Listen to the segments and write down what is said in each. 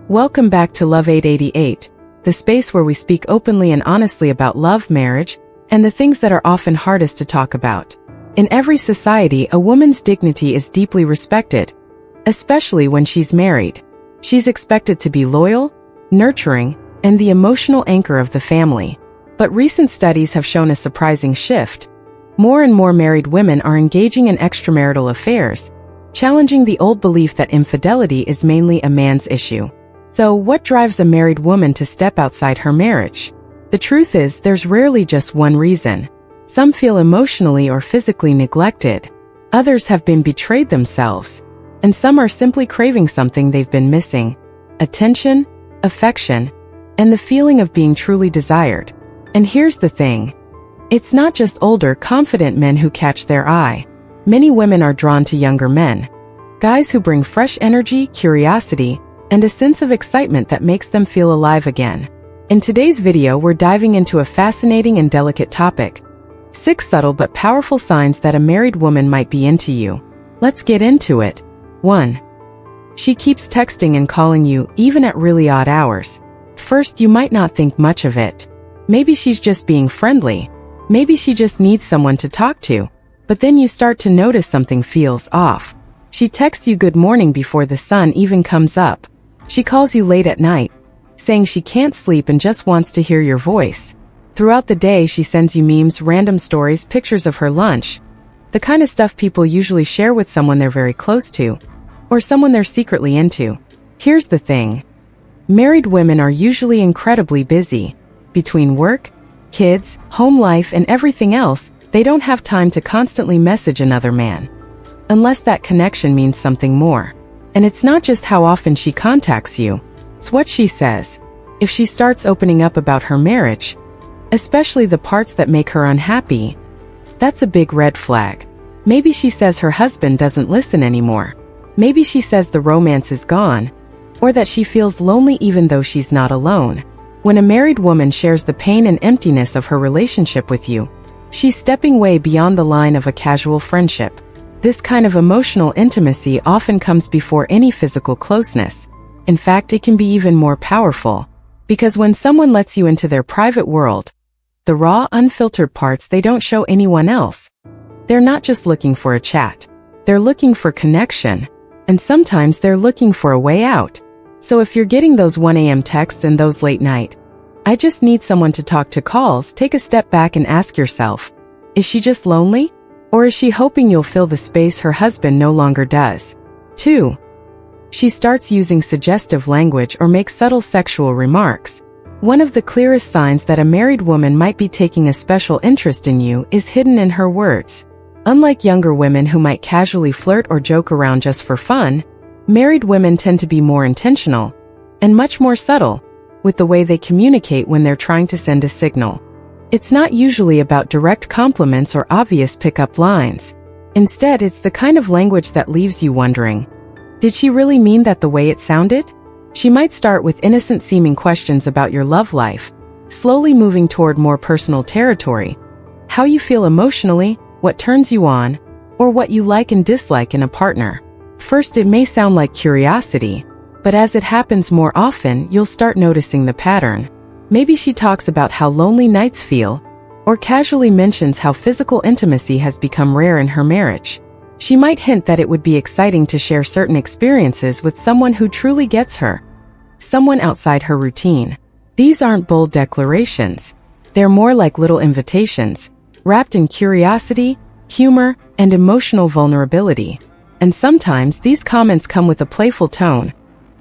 Welcome back to Love 888, the space where we speak openly and honestly about love, marriage, and the things that are often hardest to talk about. In every society, a woman's dignity is deeply respected, especially when she's married. She's expected to be loyal, nurturing, and the emotional anchor of the family. But recent studies have shown a surprising shift. More and more married women are engaging in extramarital affairs, challenging the old belief that infidelity is mainly a man's issue. So, what drives a married woman to step outside her marriage? The truth is, there's rarely just one reason. Some feel emotionally or physically neglected. Others have been betrayed themselves. And some are simply craving something they've been missing: attention, affection, and the feeling of being truly desired. And here's the thing. It's not just older, confident men who catch their eye. Many women are drawn to younger men. Guys who bring fresh energy, curiosity, and a sense of excitement that makes them feel alive again. In today's video, we're diving into a fascinating and delicate topic: 6 subtle but powerful signs that a married woman might be into you. Let's get into it. 1. She keeps texting and calling you, even at really odd hours. First, you might not think much of it. Maybe she's just being friendly. Maybe she just needs someone to talk to. But then you start to notice something feels off. She texts you good morning before the sun even comes up. She calls you late at night, saying she can't sleep and just wants to hear your voice. Throughout the day, she sends you memes, random stories, pictures of her lunch. The kind of stuff people usually share with someone they're very close to, or someone they're secretly into. Here's the thing. Married women are usually incredibly busy. Between work, kids, home life, and everything else, they don't have time to constantly message another man. Unless that connection means something more. And it's not just how often she contacts you, it's what she says. If she starts opening up about her marriage, especially the parts that make her unhappy, that's a big red flag. Maybe she says her husband doesn't listen anymore. Maybe she says the romance is gone, or that she feels lonely even though she's not alone. When a married woman shares the pain and emptiness of her relationship with you, she's stepping way beyond the line of a casual friendship. This kind of emotional intimacy often comes before any physical closeness. In fact, it can be even more powerful. Because when someone lets you into their private world, the raw, unfiltered parts they don't show anyone else, they're not just looking for a chat. They're looking for connection. And sometimes they're looking for a way out. So if you're getting those 1 a.m. texts and those late night, "I just need someone to talk to" calls, take a step back and ask yourself, is she just lonely? Or is she hoping you'll fill the space her husband no longer does? 2. She starts using suggestive language or makes subtle sexual remarks. One of the clearest signs that a married woman might be taking a special interest in you is hidden in her words. Unlike younger women who might casually flirt or joke around just for fun, married women tend to be more intentional and much more subtle with the way they communicate when they're trying to send a signal. It's not usually about direct compliments or obvious pickup lines. Instead, it's the kind of language that leaves you wondering, did she really mean that the way it sounded? She might start with innocent-seeming questions about your love life, slowly moving toward more personal territory: how you feel emotionally, what turns you on, or what you like and dislike in a partner. First, it may sound like curiosity, but as it happens more often, you'll start noticing the pattern. Maybe she talks about how lonely nights feel, or casually mentions how physical intimacy has become rare in her marriage. She might hint that it would be exciting to share certain experiences with someone who truly gets her, someone outside her routine. These aren't bold declarations. They're more like little invitations, wrapped in curiosity, humor, and emotional vulnerability. And sometimes these comments come with a playful tone,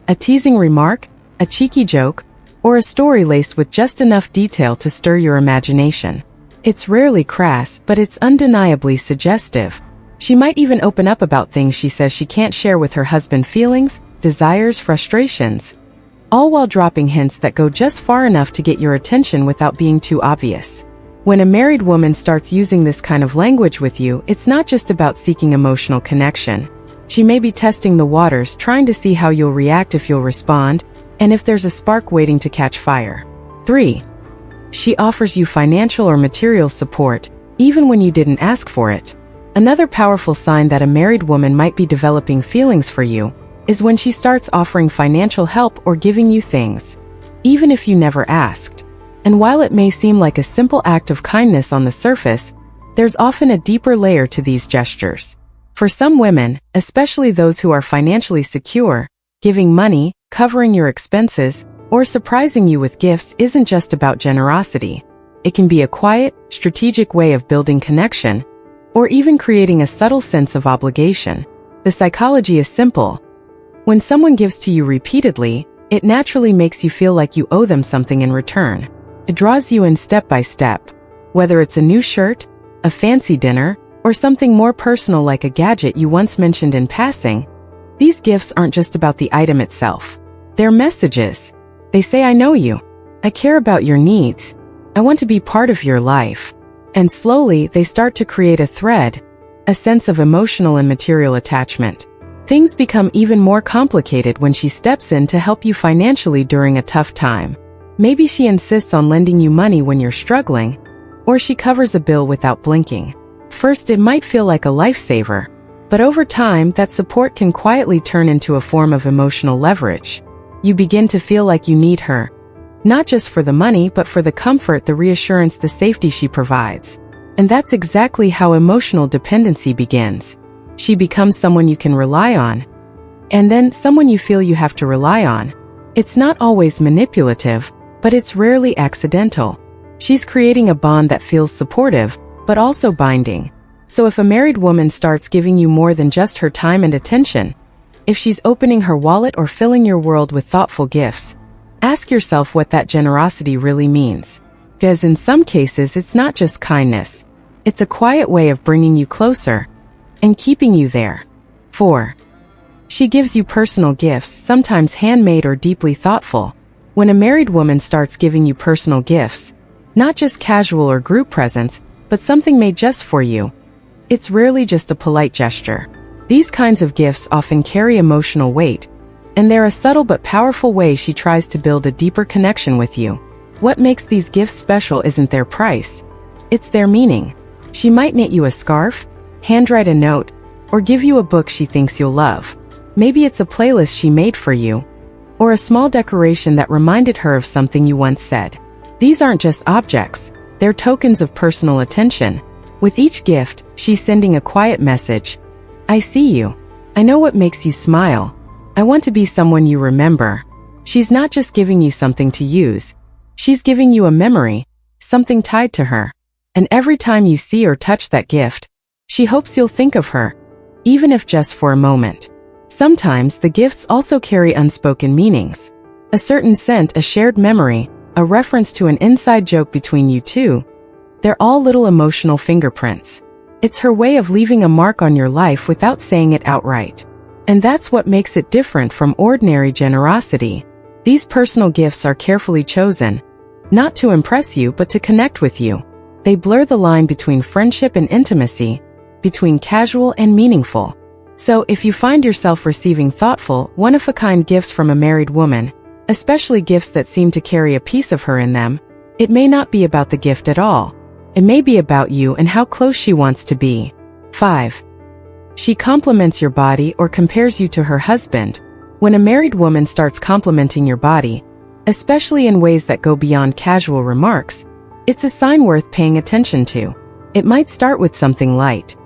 a teasing remark, a cheeky joke, or a story laced with just enough detail to stir your imagination. It's rarely crass, but it's undeniably suggestive. She might even open up about things she says she can't share with her husband: feelings, desires, frustrations, all while dropping hints that go just far enough to get your attention without being too obvious. When a married woman starts using this kind of language with you, it's not just about seeking emotional connection. She may be testing the waters, trying to see how you'll react, if you'll respond, and if there's a spark waiting to catch fire. 3. She offers you financial or material support, even when you didn't ask for it. Another powerful sign that a married woman might be developing feelings for you is when she starts offering financial help or giving you things, even if you never asked. And while it may seem like a simple act of kindness on the surface, there's often a deeper layer to these gestures. For some women, especially those who are financially secure, giving money, covering your expenses, or surprising you with gifts isn't just about generosity. It can be a quiet, strategic way of building connection, or even creating a subtle sense of obligation. The psychology is simple. When someone gives to you repeatedly, it naturally makes you feel like you owe them something in return. It draws you in step by step. Whether it's a new shirt, a fancy dinner, or something more personal like a gadget you once mentioned in passing, these gifts aren't just about the item itself. They're messages. They say, I know you. I care about your needs. I want to be part of your life. And slowly, they start to create a thread, a sense of emotional and material attachment. Things become even more complicated when she steps in to help you financially during a tough time. Maybe she insists on lending you money when you're struggling, or she covers a bill without blinking. First, it might feel like a lifesaver, but over time, that support can quietly turn into a form of emotional leverage. You begin to feel like you need her, not just for the money, but for the comfort, the reassurance, the safety she provides. And that's exactly how emotional dependency begins. She becomes someone you can rely on, and then someone you feel you have to rely on. It's not always manipulative, but it's rarely accidental. She's creating a bond that feels supportive, but also binding. So if a married woman starts giving you more than just her time and attention, if she's opening her wallet or filling your world with thoughtful gifts, ask yourself what that generosity really means. Because in some cases, it's not just kindness. It's a quiet way of bringing you closer and keeping you there. 4. She gives you personal gifts, sometimes handmade or deeply thoughtful. When a married woman starts giving you personal gifts, not just casual or group presents, but something made just for you, it's rarely just a polite gesture. These kinds of gifts often carry emotional weight, and they're a subtle but powerful way she tries to build a deeper connection with you. What makes these gifts special isn't their price, it's their meaning. She might knit you a scarf, handwrite a note, or give you a book she thinks you'll love. Maybe it's a playlist she made for you, or a small decoration that reminded her of something you once said. These aren't just objects, they're tokens of personal attention. With each gift, she's sending a quiet message. I see you. I know what makes you smile. I want to be someone you remember. She's not just giving you something to use. She's giving you a memory, something tied to her. And every time you see or touch that gift, she hopes you'll think of her, even if just for a moment. Sometimes the gifts also carry unspoken meanings. A certain scent, a shared memory, a reference to an inside joke between you two. They're all little emotional fingerprints. It's her way of leaving a mark on your life without saying it outright. And that's what makes it different from ordinary generosity. These personal gifts are carefully chosen, not to impress you but to connect with you. They blur the line between friendship and intimacy, between casual and meaningful. So if you find yourself receiving thoughtful, one-of-a-kind gifts from a married woman, especially gifts that seem to carry a piece of her in them, it may not be about the gift at all. It may be about you and how close she wants to be. 5. She compliments your body or compares you to her husband. When a married woman starts complimenting your body, especially in ways that go beyond casual remarks, it's a sign worth paying attention to. It might start with something light.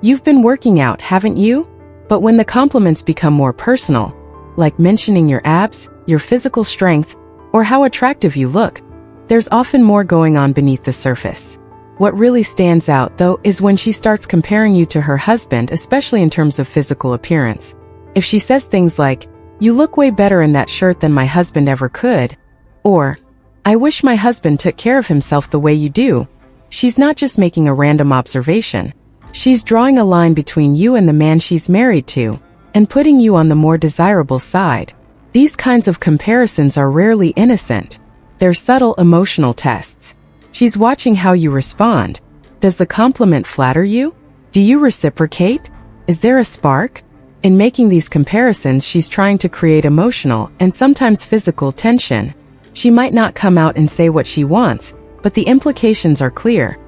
You've been working out, haven't you? But when the compliments become more personal, like mentioning your abs, your physical strength, or how attractive you look, there's often more going on beneath the surface. What really stands out, though, is when she starts comparing you to her husband, especially in terms of physical appearance. If she says things like, "You look way better in that shirt than my husband ever could," or, "I wish my husband took care of himself the way you do," she's not just making a random observation. She's drawing a line between you and the man she's married to, and putting you on the more desirable side. These kinds of comparisons are rarely innocent. They're subtle emotional tests. She's watching how you respond. Does the compliment flatter you? Do you reciprocate? Is there a spark? In making these comparisons, she's trying to create emotional and sometimes physical tension. She might not come out and say what she wants, but the implications are clear.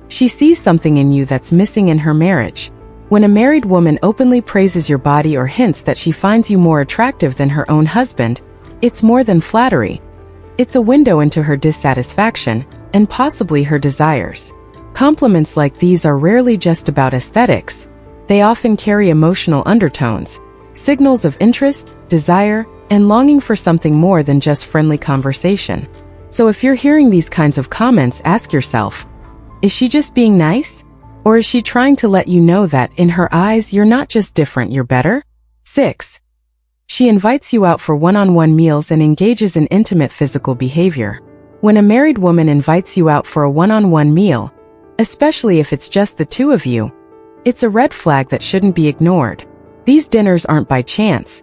She sees something in you that's missing in her marriage. When a married woman openly praises your body or hints that she finds you more attractive than her own husband, it's more than flattery. It's a window into her dissatisfaction, and possibly her desires. Compliments like these are rarely just about aesthetics. They often carry emotional undertones, signals of interest, desire, and longing for something more than just friendly conversation. So if you're hearing these kinds of comments, ask yourself, is she just being nice? Or is she trying to let you know that, in her eyes, you're not just different, you're better? 6. She invites you out for one-on-one meals and engages in intimate physical behavior. When a married woman invites you out for a one-on-one meal, especially if it's just the two of you, it's a red flag that shouldn't be ignored. These dinners aren't by chance.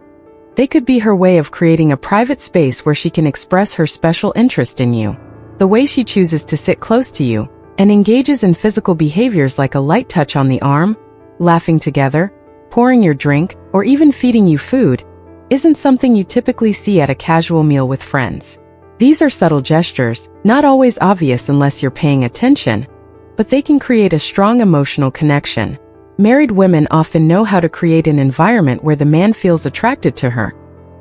They could be her way of creating a private space where she can express her special interest in you. The way she chooses to sit close to you and engages in physical behaviors like a light touch on the arm, laughing together, pouring your drink, or even feeding you food, isn't something you typically see at a casual meal with friends. These are subtle gestures, not always obvious unless you're paying attention, but they can create a strong emotional connection. Married women often know how to create an environment where the man feels attracted to her,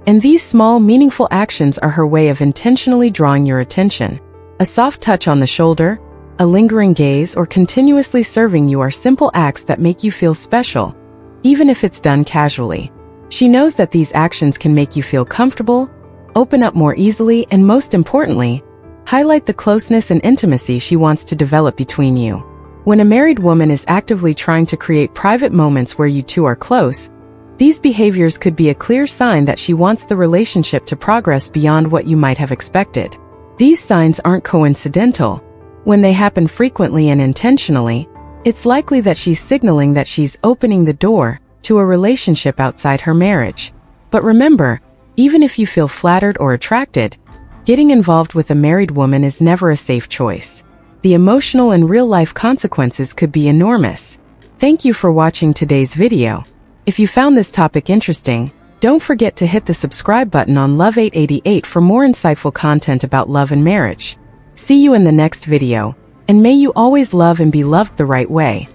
and these small, meaningful actions are her way of intentionally drawing your attention. A soft touch on the shoulder, a lingering gaze, or continuously serving you are simple acts that make you feel special, even if it's done casually. She knows that these actions can make you feel comfortable, open up more easily, and most importantly, highlight the closeness and intimacy she wants to develop between you. When a married woman is actively trying to create private moments where you two are close, these behaviors could be a clear sign that she wants the relationship to progress beyond what you might have expected. These signs aren't coincidental. When they happen frequently and intentionally, it's likely that she's signaling that she's opening the door to a relationship outside her marriage. But remember, even if you feel flattered or attracted, getting involved with a married woman is never a safe choice. The emotional and real-life consequences could be enormous. Thank you for watching today's video. If you found this topic interesting, don't forget to hit the subscribe button on Love 888 for more insightful content about love and marriage. See you in the next video, and may you always love and be loved the right way.